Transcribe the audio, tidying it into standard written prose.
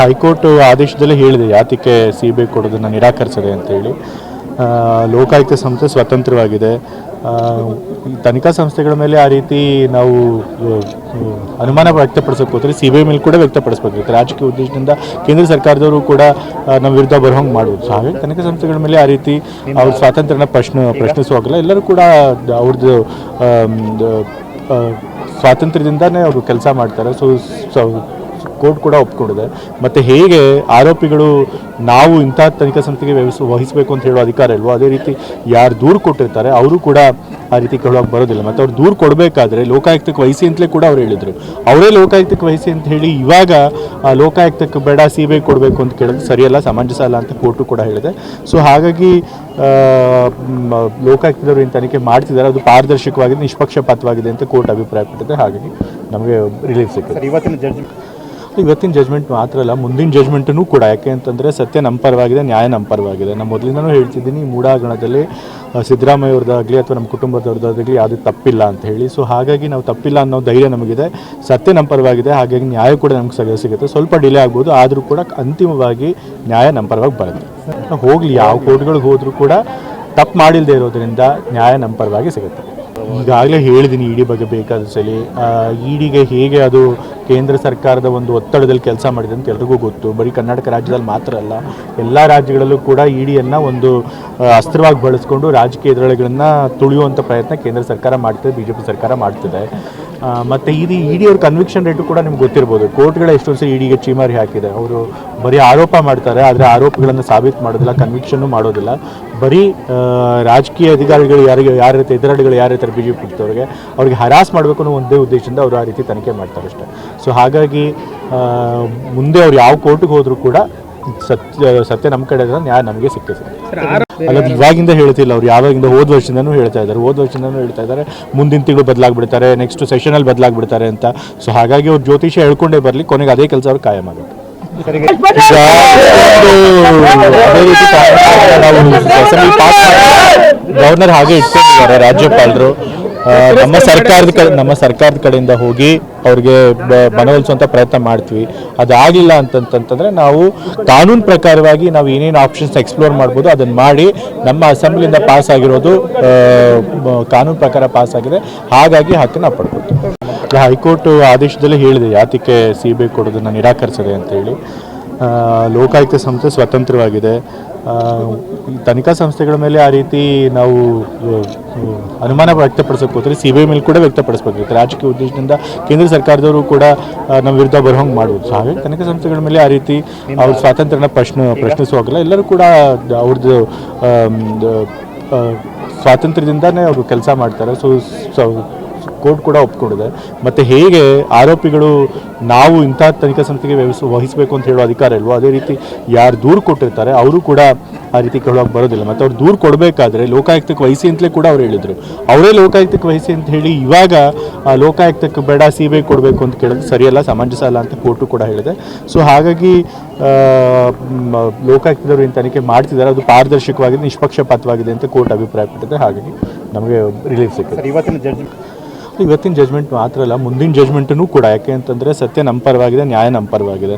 High court ಆದೇಶದಲ್ಲೇ ಹೇಳಿದೆ ಯಾತಕ್ಕೆ CBI ಕೊಡೋದನ್ನು ನಿರಾಕರಿಸಿದೆ ಅಂತೇಳಿ. ಲೋಕಾಯುಕ್ತ ಸಂಸ್ಥೆ ಸ್ವತಂತ್ರವಾಗಿದೆ. ತನಿಖಾ ಸಂಸ್ಥೆಗಳ ಮೇಲೆ ಆ ರೀತಿ ನಾವು ಅನುಮಾನ ವ್ಯಕ್ತಪಡಿಸೋಕೆ ಹೋದರೆ ಸಿಬಿಐ ಮೇಲೆ ಕೂಡ ವ್ಯಕ್ತಪಡಿಸಬೇಕಾಗುತ್ತೆ. ರಾಜಕೀಯ ಉದ್ದೇಶದಿಂದ ಕೇಂದ್ರ ಸರ್ಕಾರದವರು ಕೂಡ ನಮ್ಮ ವಿರುದ್ಧ ಬರೋಂಗೆ ಮಾಡ್ಬೋದು. ಸೊ ಹಾಗಾಗಿ ತನಿಖಾ ಸಂಸ್ಥೆಗಳ ಮೇಲೆ ಆ ರೀತಿ ಅವ್ರ ಸ್ವಾತಂತ್ರ್ಯನ ಪ್ರಶ್ನಿಸುವಾಗಲ್ಲ. ಎಲ್ಲರೂ ಕೂಡ ಅವ್ರದ್ದು ಸ್ವಾತಂತ್ರ್ಯದಿಂದನೇ ಅವರು ಕೆಲಸ ಮಾಡ್ತಾರೆ. ಸೊ ಕೋರ್ಟ್ ಕೂಡ ಒಪ್ಕೊಂಡಿದೆ. ಮತ್ತು ಹೇಗೆ ಆರೋಪಿಗಳು ನಾವು ಇಂಥ ತನಿಖಾ ಸಂಸ್ಥೆಗೆ ವಹಿಸಬೇಕು ಅಂತ ಹೇಳೋ ಅಧಿಕಾರ ಇಲ್ವೋ, ಅದೇ ರೀತಿ ಯಾರು ದೂರು ಕೊಟ್ಟಿರ್ತಾರೆ ಅವರು ಕೂಡ ಆ ರೀತಿ ಕೇಳೋಕೆ ಬರೋದಿಲ್ಲ. ಮತ್ತು ಅವ್ರು ದೂರು ಕೊಡಬೇಕಾದ್ರೆ ಲೋಕಾಯುಕ್ತಕ್ಕೆ ವಹಿಸಿ ಅಂತಲೇ ಕೂಡ ಅವ್ರು ಹೇಳಿದರು. ಅವರೇ ಲೋಕಾಯುಕ್ತಕ್ಕೆ ವಹಿಸಿ ಅಂತ ಹೇಳಿ ಇವಾಗ ಲೋಕಾಯುಕ್ತಕ್ಕೆ ಬೇಡ ಸಿಬಿಐ ಕೊಡಬೇಕು ಅಂತ ಕೇಳೋದು ಸರಿಯಲ್ಲ, ಸಮಂಜಸ ಅಲ್ಲ ಅಂತ ಕೋರ್ಟು ಕೂಡ ಹೇಳಿದೆ. ಸೊ ಹಾಗಾಗಿ ಲೋಕಾಯುಕ್ತದವರು ಏನು ತನಿಖೆ ಮಾಡ್ತಿದ್ದಾರೆ ಅದು ಪಾರದರ್ಶಕವಾಗಿದೆ, ನಿಷ್ಪಕ್ಷಪಾತವಾಗಿದೆ ಅಂತ ಕೋರ್ಟ್ ಅಭಿಪ್ರಾಯಪಟ್ಟಿದೆ. ಹಾಗಾಗಿ ನಮಗೆ ರಿಲೀಫ್ ಸಿಕ್ಕಿದೆ. ಇವತ್ತಿನ ಜಜ್ಮೆಂಟ್ ಮಾತ್ರ ಅಲ್ಲ, ಮುಂದಿನ ಜಜ್ಮೆಂಟೂ ಕೂಡ. ಯಾಕೆ ಅಂತಂದರೆ ಸತ್ಯ ನಮ್ಮ ಪರವಾಗಿದೆ, ನ್ಯಾಯ ನಮ್ಮ ಪರವಾಗಿದೆ. ನಾನು ಮೊದಲಿಂದನೂ ಹೇಳ್ತಿದ್ದೀನಿ, ಮೂಡಾಗಣದಲ್ಲಿ ಸಿದ್ದರಾಮಯ್ಯ ಅವ್ರದ್ದಾಗಲಿ ಅಥವಾ ನಮ್ಮ ಕುಟುಂಬದವ್ರದ್ದಾಗಲಿ ಯಾವುದೇ ತಪ್ಪಿಲ್ಲ ಅಂತ ಹೇಳಿ. ಸೊ ಹಾಗಾಗಿ ನಾವು ತಪ್ಪಿಲ್ಲ ಅನ್ನೋ ಧೈರ್ಯ ನಮಗಿದೆ. ಸತ್ಯ ನಮ್ಮ ಪರವಾಗಿದೆ, ಹಾಗಾಗಿ ನ್ಯಾಯ ಕೂಡ ನಮ್ಗೆ ಸಿಗುತ್ತೆ. ಸ್ವಲ್ಪ ಡಿಲೇ ಆಗ್ಬೋದು, ಆದರೂ ಕೂಡ ಅಂತಿಮವಾಗಿ ನ್ಯಾಯ ನಮ್ಮ ಪರವಾಗಿ ಬರುತ್ತೆ. ಹೋಗಲಿ, ಯಾವ ಕೋರ್ಟ್ಗಳಿಗೆ ಹೋದರೂ ಕೂಡ ತಪ್ಪು ಮಾಡಿಲ್ಲದೆ ಇರೋದ್ರಿಂದ ನ್ಯಾಯ ನಮ್ಮ ಪರವಾಗಿ ಸಿಗುತ್ತೆ. ಈಗಾಗಲೇ ಹೇಳಿದ್ದೀನಿ ಇಡಿ ಬಗ್ಗೆ ಬೇಕಾದ ಸಲ. ಇಡಿಗೆ ಹೇಗೆ ಅದು ಕೇಂದ್ರ ಸರ್ಕಾರದ ಒಂದು ಒತ್ತಡದಲ್ಲಿ ಕೆಲಸ ಮಾಡಿದೆ ಅಂತ ಎಲ್ರಿಗೂ ಗೊತ್ತು. ಬರೀ ಕರ್ನಾಟಕ ರಾಜ್ಯದಲ್ಲಿ ಮಾತ್ರ ಅಲ್ಲ, ಎಲ್ಲ ರಾಜ್ಯಗಳಲ್ಲೂ ಕೂಡ ಇಡಿಯನ್ನು ಒಂದು ಅಸ್ತ್ರವಾಗಿ ಬಳಸ್ಕೊಂಡು ರಾಜಕೀಯ ಎದುರಾಳಿಗಳನ್ನು ತುಳಿಯುವಂಥ ಪ್ರಯತ್ನ ಕೇಂದ್ರ ಸರ್ಕಾರ ಮಾಡ್ತಿದೆ, BJP ಸರ್ಕಾರ ಮಾಡ್ತಿದೆ. ಮತ್ತು ಇಡಿ ಅವ್ರ ಕನ್ವಿಕ್ಷನ್ ರೇಟು ಕೂಡ ನಿಮ್ಗೆ ಗೊತ್ತಿರ್ಬೋದು. ಕೋರ್ಟ್ಗಳ ಎಷ್ಟೊಂದು ಸರಿ ಇಡಿಗೆ ಚೀಮಾರಿ ಹಾಕಿದೆ. ಅವರು ಬರೀ ಆರೋಪ ಮಾಡ್ತಾರೆ, ಆದರೆ ಆರೋಪಗಳನ್ನು ಸಾಬೀತು ಮಾಡೋದಿಲ್ಲ, ಕನ್ವಿಕ್ಷನ್ನು ಮಾಡೋದಿಲ್ಲ. ಬರೀ ರಾಜಕೀಯ ಅಧಿಕಾರಿಗಳು ಯಾರ ಎದುರಾಳಿಗಳು ಯಾರಿರ್ತಾರೆ BJP ಅವ್ರಿಗೆ ಹರಾಸ್ ಮಾಡಬೇಕು ಅನ್ನೋ ಒಂದೇ ಉದ್ದೇಶದಿಂದ ಅವರು ಆ ರೀತಿ ತನಿಖೆ ಮಾಡ್ತಾರೆ ಅಷ್ಟೇ. ಸೊ ಹಾಗಾಗಿ ಮುಂದೆ ಅವ್ರು ಯಾವ ಕೋರ್ಟ್ಗೆ ಹೋದರೂ ಕೂಡ ಸತ್ಯ ನಮ್ಮ ಕಡೆ ನ್ಯಾಯ ನಮಗೆ ಸಿಕ್ಕಿದೆ. ಅಲ್ಲ, ಇವಾಗಿಂದ ಹೇಳ್ತಿಲ್ಲ, ಅವ್ರು ಯಾವಾಗಿಂದ ಹೋದ ವರ್ಷದಿಂದನೂ ಹೇಳ್ತಾ ಇದ್ದಾರೆ ಮುಂದಿನ ತಿಂಗಳು ಬದಲಾಗ್ಬಿಡ್ತಾರೆ, ನೆಕ್ಸ್ಟ್ ಸೆಷನಲ್ಲಿ ಬದಲಾಗ್ಬಿಡ್ತಾರೆ ಅಂತ. ಸೊ ಹಾಗಾಗಿ ಅವ್ರು ಜ್ಯೋತಿಷ್ಯ ಹೇಳ್ಕೊಂಡೇ ಬರಲಿ, ಕೊನೆಗೆ ಅದೇ ಕೆಲಸ ಅವ್ರು ಕಾಯಂ ಆಗುತ್ತೆ. ಗವರ್ನರ್ ಹಾಗೆ ಇಟ್ಕೊಂಡಿದ್ದಾರೆ ರಾಜ್ಯಪಾಲರು. ನಮ್ಮ ಸರ್ಕಾರದ ಕಡೆಯಿಂದ ಹೋಗಿ ಅವ್ರಿಗೆ ಮನವೊಲಿಸುವಂಥ ಪ್ರಯತ್ನ ಮಾಡ್ತೀವಿ. ಅದಾಗಲಿಲ್ಲ ಅಂತಂತಂದರೆ ನಾವು ಕಾನೂನು ಪ್ರಕಾರವಾಗಿ ನಾವು ಏನೇನು ಆಪ್ಷನ್ಸ್ ಎಕ್ಸ್ಪ್ಲೋರ್ ಮಾಡ್ಬೋದು ಅದನ್ನು ಮಾಡಿ, ನಮ್ಮ ಅಸೆಂಬ್ಲಿಯಿಂದ ಪಾಸ್ ಆಗಿರೋದು ಕಾನೂನು ಪ್ರಕಾರ ಪಾಸ್ ಆಗಿದೆ, ಹಾಗಾಗಿ ಹಕ್ಕನ್ನು ಪಡ್ಬೋದು. ಹೈಕೋರ್ಟ್ ಆದೇಶದಲ್ಲೇ ಹೇಳಿದೆ ಯಾತಕ್ಕೆ ಸಿಬಿಐ ಕೊಡೋದನ್ನು ನಿರಾಕರಿಸಿದೆ ಅಂತೇಳಿ. ಲೋಕಾಯುಕ್ತ ಸಂಸ್ಥೆ ಸ್ವತಂತ್ರವಾಗಿದೆ. ತನಿಖಾ ಸಂಸ್ಥೆಗಳ ಮೇಲೆ ಆ ರೀತಿ ನಾವು ಅನುಮಾನ ವ್ಯಕ್ತಪಡಿಸೋಕೆ ಹೋದರೆ ಸಿಬಿಐ ಮೇಲೆ ಕೂಡ ವ್ಯಕ್ತಪಡಿಸಬೇಕಾಗುತ್ತೆ. ರಾಜಕೀಯ ಉದ್ದೇಶದಿಂದ ಕೇಂದ್ರ ಸರ್ಕಾರದವರು ಕೂಡ ನಮ್ಮ ವಿರುದ್ಧ ಬರೋಂಗೆ ಮಾಡ್ಬೋದು. ಸೊ ಹಾಗಾಗಿ ತನಿಖಾ ಸಂಸ್ಥೆಗಳ ಮೇಲೆ ಆ ರೀತಿ ಅವ್ರ ಸ್ವಾತಂತ್ರ್ಯನ ಪ್ರಶ್ನಿಸುವಾಗಲ್ಲ. ಎಲ್ಲರೂ ಕೂಡ ಅವ್ರದ್ದು ಸ್ವಾತಂತ್ರ್ಯದಿಂದನೇ ಅವರು ಕೆಲಸ ಮಾಡ್ತಾರೆ. ಸೊ ಕೋರ್ಟ್ ಕೂಡ ಒಪ್ಕೊಂಡಿದೆ. ಮತ್ತು ಹೇಗೆ ಆರೋಪಿಗಳು ನಾವು ಇಂಥ ತನಿಖಾ ಸಂಸ್ಥೆಗೆ ವಹಿಸಬೇಕು ಅಂತ ಹೇಳೋ ಅಧಿಕಾರ ಇಲ್ವೋ, ಅದೇ ರೀತಿ ಯಾರು ದೂರು ಕೊಟ್ಟಿರ್ತಾರೆ ಅವರು ಕೂಡ ಆ ರೀತಿ ಕೇಳೋಕೆ ಬರೋದಿಲ್ಲ. ಮತ್ತು ಅವ್ರು ದೂರು ಕೊಡಬೇಕಾದ್ರೆ ಲೋಕಾಯುಕ್ತಕ್ಕೆ ವಹಿಸಿ ಅಂತಲೇ ಕೂಡ ಅವ್ರು ಹೇಳಿದರು. ಅವರೇ ಲೋಕಾಯುಕ್ತಕ್ಕೆ ವಹಿಸಿ ಅಂತ ಹೇಳಿ ಇವಾಗ ಲೋಕಾಯುಕ್ತಕ್ಕೆ ಬೇಡ ಸಿಬಿಐ ಕೊಡಬೇಕು ಅಂತ ಕೇಳೋದು ಸರಿಯಲ್ಲ, ಸಮಂಜಸ ಅಲ್ಲ ಅಂತ ಕೋರ್ಟು ಕೂಡ ಹೇಳಿದೆ. ಸೊ ಹಾಗಾಗಿ ಲೋಕಾಯುಕ್ತದವರು ಏನು ತನಿಖೆ ಮಾಡ್ತಿದ್ದಾರೆ ಅದು ಪಾರದರ್ಶಕವಾಗಿದೆ, ನಿಷ್ಪಕ್ಷಪಾತವಾಗಿದೆ ಅಂತ ಕೋರ್ಟ್ ಅಭಿಪ್ರಾಯಪಟ್ಟಿದೆ. ಹಾಗಾಗಿ ನಮಗೆ ರಿಲೀಫ್ ಸಿಕ್ಕಿದೆ. ಇವತ್ತಿನ ಜಜ್ಮೆಂಟ್ ಮಾತ್ರ ಅಲ್ಲ, ಮುಂದಿನ ಜಜ್ಮೆಂಟೂ ಕೂಡ. ಯಾಕೆ ಅಂತಂದರೆ ಸತ್ಯ ನಮ್ಮ ಪರವಾಗಿದೆ, ನ್ಯಾಯ ನಮ್ಮ ಪರವಾಗಿದೆ.